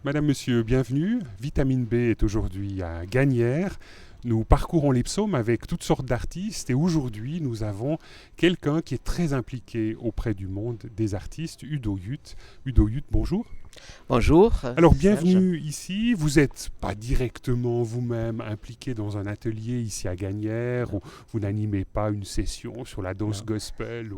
Madame, Monsieur, bienvenue. Vitamine B est aujourd'hui à Gagnières. Nous parcourons les psaumes avec toutes sortes d'artistes et aujourd'hui nous avons quelqu'un qui est très impliqué auprès du monde des artistes, Udo Jut. Udo Jut, bonjour. Bonjour, Alors Serge. bienvenue ici. Vous n'êtes pas directement vous-même impliqué dans un atelier ici à Gagnières, ou vous n'animez pas une session sur la danse Non. gospel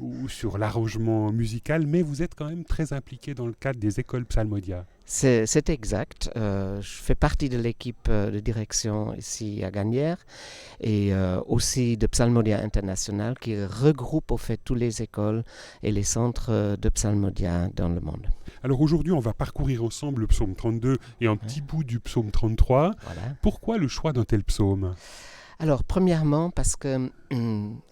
ou sur l'arrangement musical, mais vous êtes quand même très impliqué dans le cadre des écoles Psalmodia. C'est exact. Je fais partie de l'équipe de direction ici à Gagnières et aussi de Psalmodia International qui regroupe au fait toutes les écoles et les centres de Psalmodia dans le monde. Alors aujourd'hui, on va parcourir ensemble le psaume 32 et un petit bout du psaume 33. Voilà. Pourquoi le choix d'un tel psaume ? Alors, premièrement, parce que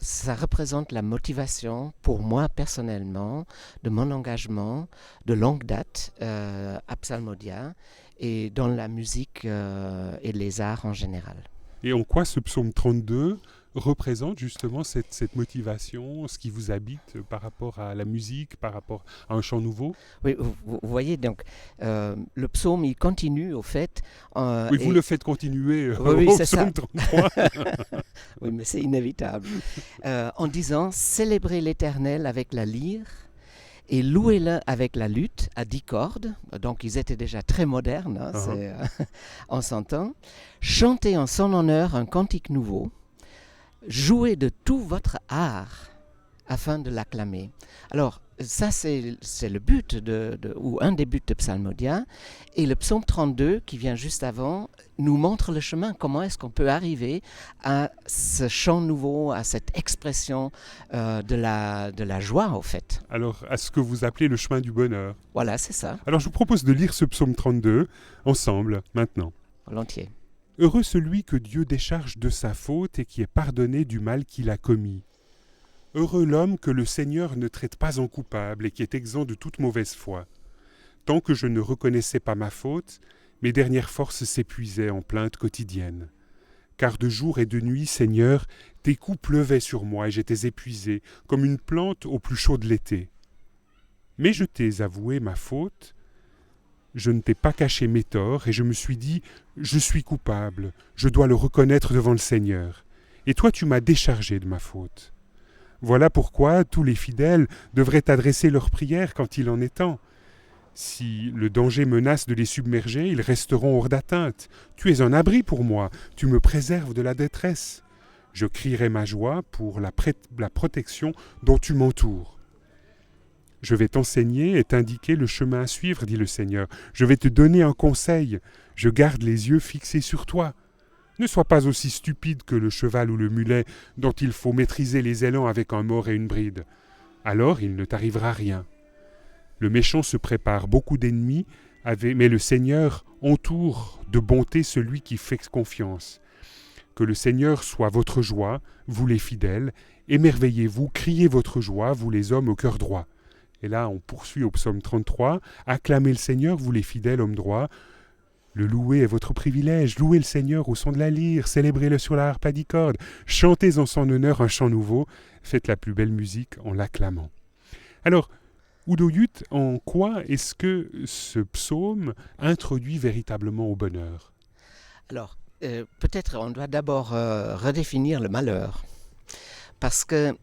ça représente la motivation pour moi personnellement de mon engagement de longue date à Psalmodia et dans la musique et les arts en général. Et en quoi ce psaume 32 représente justement cette motivation, ce qui vous habite par rapport à la musique, par rapport à un chant nouveau ? Oui, vous voyez, donc, le psaume, il continue au fait. Oui, vous le faites continuer Oui, au c'est ça. psaume 33. Oui, mais c'est inévitable. En disant, célébrez l'Éternel avec la lyre et louez-le avec la lutte à 10 cordes. Donc, ils étaient déjà très modernes, hein, on s'entend. Chantez en son honneur un cantique nouveau. Jouez de tout votre art afin de l'acclamer. Alors, ça, c'est le but, ou un des buts de Psalmodia. Et le psaume 32, qui vient juste avant, nous montre le chemin. Comment est-ce qu'on peut arriver à ce chant nouveau, à cette expression de la joie, au fait. Alors, à ce que vous appelez le chemin du bonheur. Voilà, c'est ça, Alors, je vous propose de lire ce psaume 32 ensemble, maintenant. volontiers. Heureux celui que Dieu décharge de sa faute et qui est pardonné du mal qu'il a commis. Heureux l'homme que le Seigneur ne traite pas en coupable et qui est exempt de toute mauvaise foi. Tant que je ne reconnaissais pas ma faute, mes dernières forces s'épuisaient en plaintes quotidiennes. Car de jour et de nuit, Seigneur, tes coups pleuvaient sur moi et j'étais épuisé, comme une plante au plus chaud de l'été. Mais je t'ai avoué ma faute, je ne t'ai pas caché mes torts et je me suis dit, je suis coupable, je dois le reconnaître devant le Seigneur. Et toi tu m'as déchargé de ma faute. Voilà pourquoi tous les fidèles devraient adresser leurs prières quand il en est temps. Si le danger menace de les submerger, ils resteront hors d'atteinte. Tu es un abri pour moi, tu me préserves de la détresse. Je crierai ma joie pour la protection dont tu m'entoures. Je vais t'enseigner et t'indiquer le chemin à suivre, dit le Seigneur. Je vais te donner un conseil. Je garde les yeux fixés sur toi. Ne sois pas aussi stupide que le cheval ou le mulet dont il faut maîtriser les élans avec un mors et une bride. Alors il ne t'arrivera rien. Le méchant se prépare beaucoup d'ennemis, mais le Seigneur entoure de bonté celui qui fait confiance. Que le Seigneur soit votre joie, vous les fidèles, émerveillez-vous, criez votre joie, vous les hommes au cœur droit. Et là, on poursuit au psaume 33, acclamez le Seigneur, vous les fidèles hommes droits. Le louer est votre privilège, louez le Seigneur au son de la lyre, célébrez-le sur la harpe à 10 cordes, chantez en son honneur un chant nouveau, faites la plus belle musique en l'acclamant. Alors, Udo Jut, en quoi est-ce que ce psaume introduit véritablement au bonheur ? Alors, peut-être on doit d'abord redéfinir le malheur. Parce que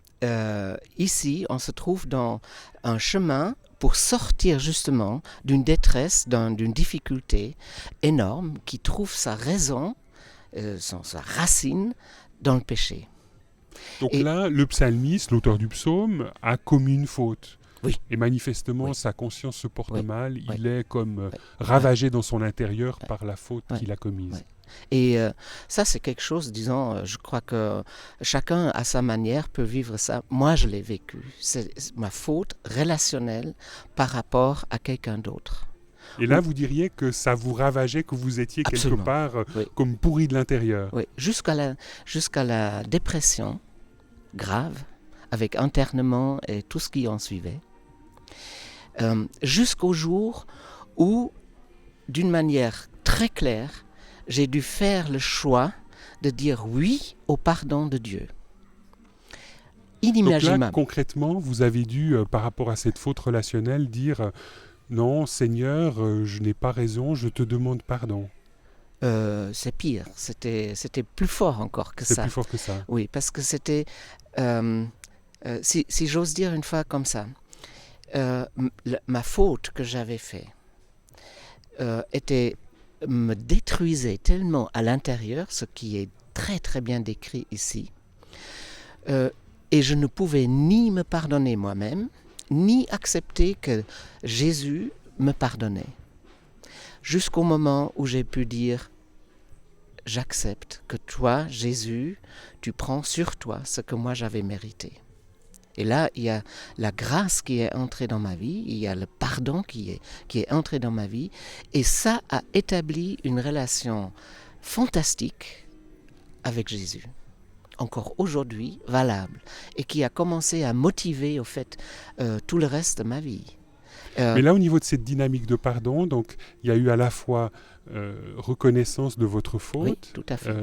ici, on se trouve dans un chemin pour sortir justement d'une détresse, d'une difficulté énorme qui trouve sa raison, sa racine dans le péché. Donc Et- là, le psalmiste, l'auteur du psaume, a commis une faute. Oui. Et manifestement, Oui. sa conscience se porte Oui. mal. Oui. Il est comme Oui. ravagé dans son intérieur par la faute Oui. qu'il a commise. Oui. Et ça, c'est quelque chose, disons, je crois que chacun à sa manière peut vivre ça. Moi, je l'ai vécu. C'est ma faute relationnelle par rapport à quelqu'un d'autre. Et là, vous diriez que ça vous ravageait, que vous étiez Absolument. quelque part Oui. comme pourri de l'intérieur. Oui, jusqu'à la dépression grave, avec internement et tout ce qui en suivait, jusqu'au jour où, d'une manière très claire, j'ai dû faire le choix de dire oui au pardon de Dieu. Donc là, Inimaginable. concrètement, vous avez dû, par rapport à cette faute relationnelle, dire Non, Seigneur, je n'ai pas raison, je te demande pardon. C'est pire, c'était plus fort encore que C'est ça. plus fort que ça. Oui, parce que c'était, si j'ose dire une fois comme ça, ma faute que j'avais faite me détruisait tellement à l'intérieur, ce qui est très très bien décrit ici, et je ne pouvais ni me pardonner moi-même, ni accepter que Jésus me pardonnait. Jusqu'au moment où j'ai pu dire, j'accepte que toi, Jésus, tu prends sur toi ce que moi j'avais mérité. Et là, il y a la grâce qui est entrée dans ma vie, il y a le pardon qui est entré dans ma vie, et ça a établi une relation fantastique avec Jésus, encore aujourd'hui valable, et qui a commencé à motiver au fait tout le reste de ma vie. Mais là, au niveau de cette dynamique de pardon, donc il y a eu à la fois reconnaissance de votre faute, oui, tout à fait.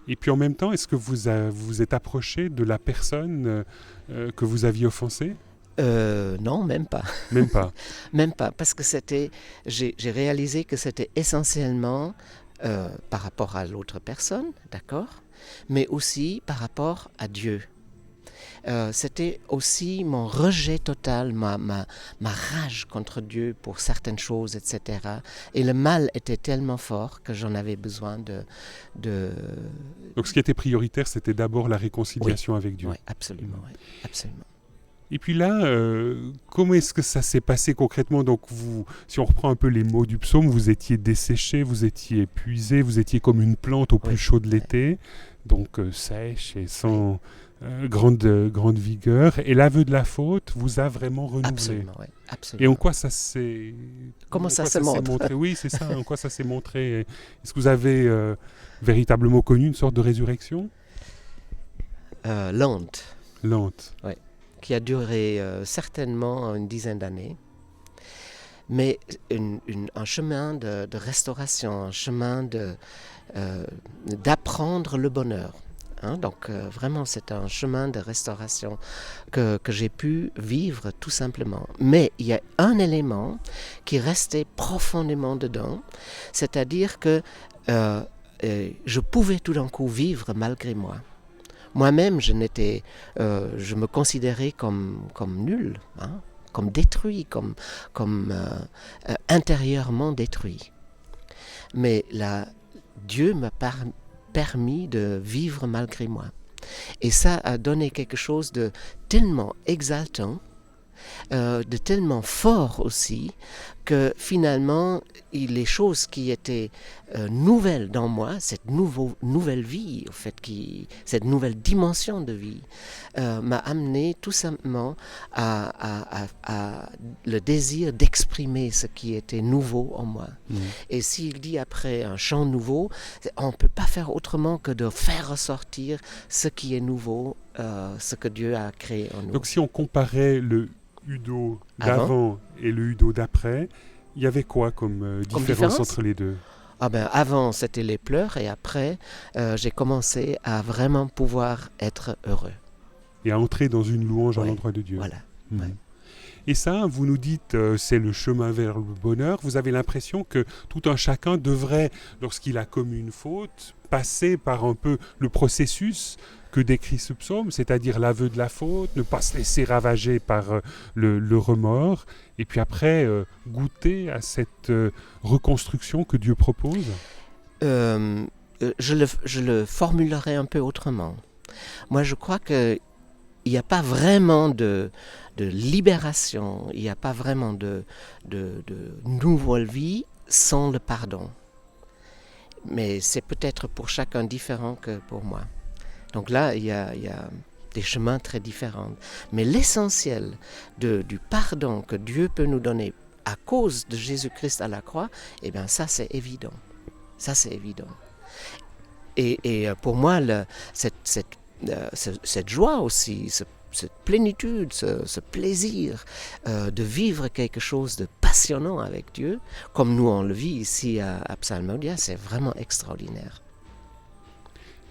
Et puis en même temps, est-ce que vous êtes approché de la personne que vous aviez offensée? Non, même pas. Même pas. Même pas, parce que j'ai réalisé que c'était essentiellement par rapport à l'autre personne, d'accord, mais aussi par rapport à Dieu. C'était aussi mon rejet total, ma rage contre Dieu pour certaines choses, etc. Et le mal était tellement fort que j'en avais besoin de... Donc ce qui était prioritaire, c'était d'abord la réconciliation avec Dieu. Oui, absolument, oui, absolument. Et puis là, comment est-ce que ça s'est passé concrètement? Donc vous, si on reprend un peu les mots du psaume, vous étiez desséché, vous étiez épuisé, vous étiez comme une plante au plus chaud de l'été, donc sèche et sans grande vigueur. Et l'aveu de la faute vous a vraiment renouvelé. Absolument, oui, absolument. Et en quoi ça s'est... Comment ça se montre? Oui, c'est ça, en quoi ça s'est montré. Est-ce que vous avez véritablement connu une sorte de résurrection? Lente. Lente. Oui. Qui a duré certainement une dizaine d'années, mais un chemin de restauration, un chemin d'apprendre le bonheur. Hein? Donc vraiment, c'est un chemin de restauration que j'ai pu vivre tout simplement. Mais il y a un élément qui restait profondément dedans, c'est-à-dire que je pouvais tout d'un coup vivre malgré moi. Moi-même, je me considérais comme nul, hein, comme détruit, comme intérieurement détruit. Mais là, Dieu m'a permis de vivre malgré moi. Et ça a donné quelque chose de tellement exaltant, de tellement fort aussi, que finalement, les choses qui étaient nouvelles dans moi, cette nouvelle vie, au fait, cette nouvelle dimension de vie, m'a amené tout simplement à le désir d'exprimer ce qui était nouveau en moi. Et s'il dit après un chant nouveau, on ne peut pas faire autrement que de faire ressortir ce qui est nouveau, ce que Dieu a créé en nous. Donc si on comparait le Udo d'avant et le Udo d'après, il y avait quoi comme différence entre les deux? Avant, c'était les pleurs, et après, j'ai commencé à vraiment pouvoir être heureux. Et à entrer dans une louange à l'endroit de Dieu. Voilà. Ouais. Et ça, vous nous dites, c'est le chemin vers le bonheur. Vous avez l'impression que tout un chacun devrait, lorsqu'il a commis une faute, passer par un peu le processus que décrit ce psaume, c'est-à-dire l'aveu de la faute, ne pas se laisser ravager par le remords, et puis après goûter à cette reconstruction que Dieu propose? Je le formulerai un peu autrement. Moi, je crois qu'il n'y a pas vraiment de libération, il n'y a pas vraiment de nouvelle vie sans le pardon. Mais c'est peut-être pour chacun différent que pour moi. Donc là, il y a des chemins très différents. Mais l'essentiel du pardon que Dieu peut nous donner à cause de Jésus-Christ à la croix, eh bien ça c'est évident. Ça c'est évident. Et pour moi, cette joie aussi, cette plénitude, ce plaisir de vivre quelque chose de passionnant avec Dieu, comme nous on le vit ici à Psalmodia, c'est vraiment extraordinaire.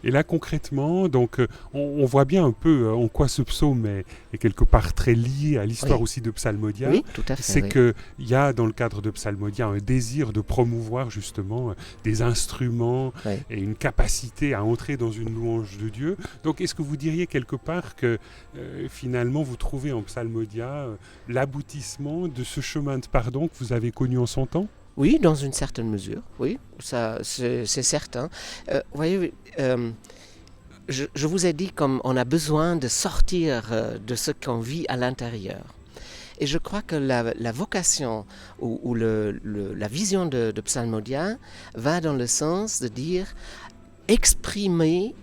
Et là, concrètement, donc, on voit bien un peu en quoi ce psaume est quelque part très lié à l'histoire Oui. aussi de Psalmodia. Oui, tout à fait. C'est oui. qu'il y a dans le cadre de Psalmodia un désir de promouvoir justement des instruments Oui. et une capacité à entrer dans une louange de Dieu. Donc est-ce que vous diriez quelque part que finalement vous trouvez en Psalmodia l'aboutissement de ce chemin de pardon que vous avez connu en son temps ? Oui, dans une certaine mesure, oui, ça c'est certain. Vous voyez, je vous ai dit comme on a besoin de sortir de ce qu'on vit à l'intérieur. Et je crois que la vocation ou la vision de Psalmodia va dans le sens de dire exprimer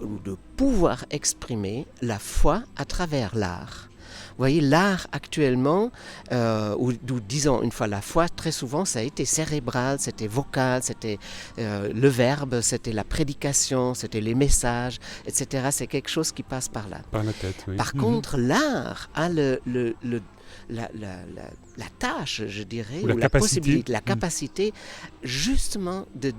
ou de pouvoir exprimer la foi à travers l'art. Vous voyez, l'art actuellement, ou disons une fois la foi, très souvent ça a été cérébral, c'était vocal, c'était le verbe, c'était la prédication, c'était les messages, etc. C'est quelque chose qui passe par là. Par la tête, oui. Par contre, l'art a la tâche, je dirais, Ou la la capacité. possibilité, la capacité justement de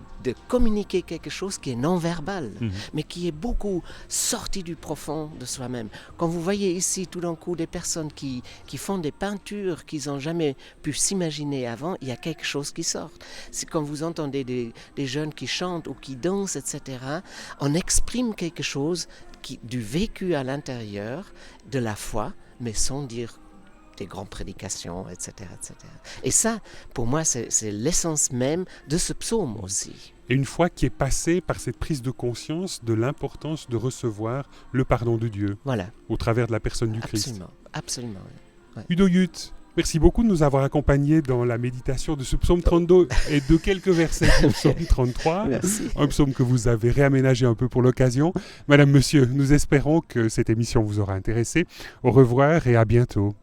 communiquer quelque chose qui est non-verbal, mais qui est beaucoup sorti du profond de soi-même. Quand vous voyez ici tout d'un coup des personnes qui font des peintures qu'ils n'ont jamais pu s'imaginer avant, il y a quelque chose qui sort. C'est quand vous entendez des jeunes qui chantent ou qui dansent, etc., on exprime quelque chose du vécu à l'intérieur, de la foi, mais sans dire des grandes prédications, etc., etc. Et ça, pour moi, c'est l'essence même de ce psaume aussi. Et une foi qui est passée par cette prise de conscience de l'importance de recevoir le pardon de Dieu. Voilà. Au travers de la personne du Absolument, Christ. absolument. Oui. Ouais. Udo Jut, merci beaucoup de nous avoir accompagnés dans la méditation de ce psaume 32 et de quelques versets du psaume 33. Merci. Un psaume que vous avez réaménagé un peu pour l'occasion. Madame, Monsieur, nous espérons que cette émission vous aura intéressé. Au revoir et à bientôt.